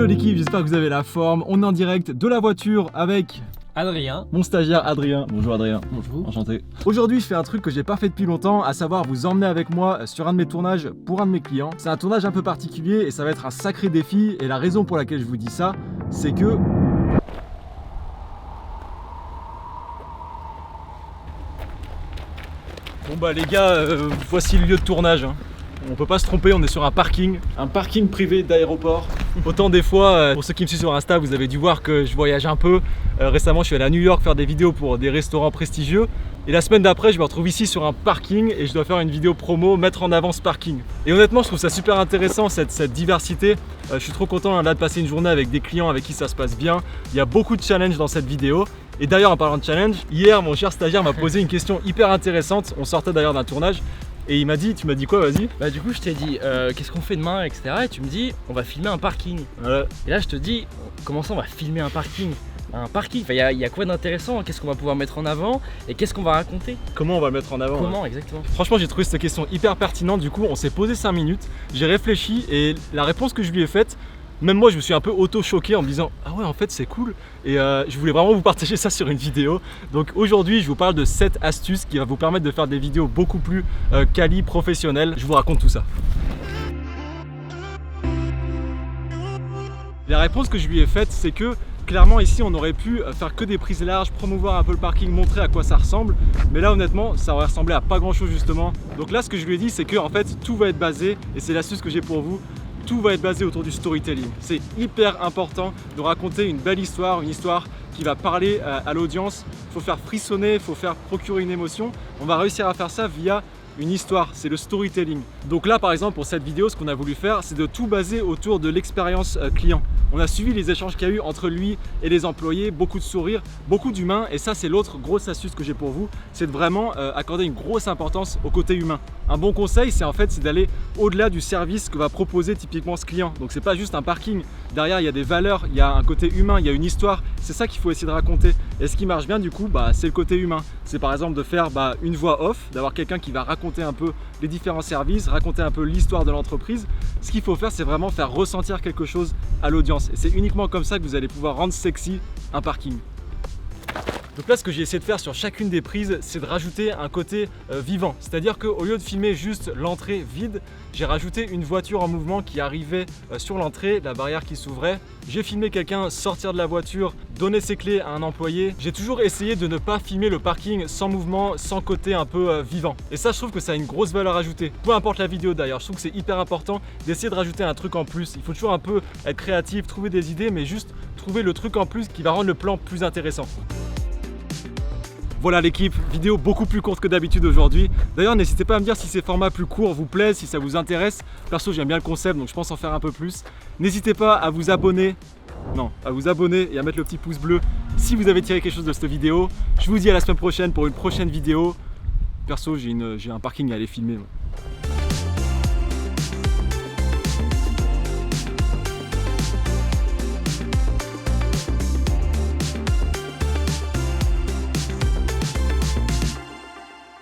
Hello l'équipe, j'espère que vous avez la forme. On est en direct de la voiture avec Adrien, mon stagiaire Adrien. Bonjour Adrien. bonjour. Enchanté. Aujourd'hui je fais un truc que j'ai pas fait depuis longtemps, à savoir vous emmener avec moi sur un de mes tournages pour un de mes clients. C'est un tournage un peu particulier et ça va être un sacré défi, et la raison pour laquelle je vous dis ça, c'est que... Bon bah les gars, voici le lieu de tournage. On peut pas se tromper, on est sur un parking privé d'aéroport. Autant des fois, pour ceux qui me suivent sur Insta, vous avez dû voir que je voyage un peu. Récemment, je suis allé à New York faire des vidéos pour des restaurants prestigieux. Et la semaine d'après, je me retrouve ici sur un parking et je dois faire une vidéo promo, mettre en avant ce parking. Et honnêtement, je trouve ça super intéressant, cette diversité. Je suis trop content là de passer une journée avec des clients avec qui ça se passe bien. Il y a beaucoup de challenges dans cette vidéo. Et d'ailleurs, en parlant de challenge, hier, mon cher stagiaire m'a posé une question hyper intéressante. On sortait d'ailleurs d'un tournage. Et il m'a dit, tu m'as dit quoi, vas-y? Bah du coup je t'ai dit qu'est-ce qu'on fait demain, etc. Et tu me dis on va filmer un parking. Voilà. Et là je te dis comment ça on va filmer un parking? Un parking, il y a quoi d'intéressant? Qu'est-ce qu'on va pouvoir mettre en avant? Et qu'est-ce qu'on va raconter? Comment on va le mettre en avant? Comment exactement? Franchement, j'ai trouvé cette question hyper pertinente. Du coup, on s'est posé 5 minutes, j'ai réfléchi et la réponse que je lui ai faite, même moi je me suis un peu auto-choqué en me disant ah ouais, en fait c'est cool. Et je voulais vraiment vous partager ça sur une vidéo. Donc aujourd'hui je vous parle de 7 astuces qui va vous permettre de faire des vidéos beaucoup plus quali, professionnelles. Je vous raconte tout ça. La réponse que je lui ai faite, c'est que clairement ici on aurait pu faire que des prises larges, promouvoir un peu le parking, montrer à quoi ça ressemble. Mais là honnêtement ça aurait ressemblé à pas grand chose justement. Donc là ce que je lui ai dit, c'est que en fait tout va être basé, et c'est l'astuce que j'ai pour vous, tout va être basé autour du storytelling. C'est hyper important de raconter une belle histoire, une histoire qui va parler à l'audience. Il faut faire frissonner, il faut faire procurer une émotion. On va réussir à faire ça via une histoire, c'est le storytelling. Donc là par exemple pour cette vidéo, ce qu'on a voulu faire, c'est de tout baser autour de l'expérience client. On a suivi les échanges qu'il y a eu entre lui et les employés, beaucoup de sourires, beaucoup d'humains, et ça c'est l'autre grosse astuce que j'ai pour vous, c'est de vraiment accorder une grosse importance au côté humain. Un bon conseil, c'est d'aller au-delà du service que va proposer typiquement ce client. Donc c'est pas juste un parking, derrière il y a des valeurs, il y a un côté humain, il y a une histoire, c'est ça qu'il faut essayer de raconter. Et ce qui marche bien du coup, c'est le côté humain. C'est par exemple de faire une voix off, d'avoir quelqu'un qui va raconter un peu les différents services, raconter un peu l'histoire de l'entreprise. Ce qu'il faut faire, c'est vraiment faire ressentir quelque chose à l'audience. Et c'est uniquement comme ça que vous allez pouvoir rendre sexy un parking. Donc là, ce que j'ai essayé de faire sur chacune des prises, c'est de rajouter un côté vivant. C'est-à-dire qu'au lieu de filmer juste l'entrée vide, j'ai rajouté une voiture en mouvement qui arrivait sur l'entrée, la barrière qui s'ouvrait. J'ai filmé quelqu'un sortir de la voiture, donner ses clés à un employé. J'ai toujours essayé de ne pas filmer le parking sans mouvement, sans côté un peu vivant. Et ça, je trouve que ça a une grosse valeur ajoutée. Peu importe la vidéo d'ailleurs, je trouve que c'est hyper important d'essayer de rajouter un truc en plus. Il faut toujours un peu être créatif, trouver des idées, mais juste trouver le truc en plus qui va rendre le plan plus intéressant. Voilà l'équipe, vidéo beaucoup plus courte que d'habitude aujourd'hui. D'ailleurs n'hésitez pas à me dire si ces formats plus courts vous plaisent, si ça vous intéresse. Perso j'aime bien le concept, donc je pense en faire un peu plus. N'hésitez pas à vous abonner, et à mettre le petit pouce bleu si vous avez tiré quelque chose de cette vidéo. Je vous dis à la semaine prochaine pour une prochaine vidéo. Perso j'ai un parking à aller filmer.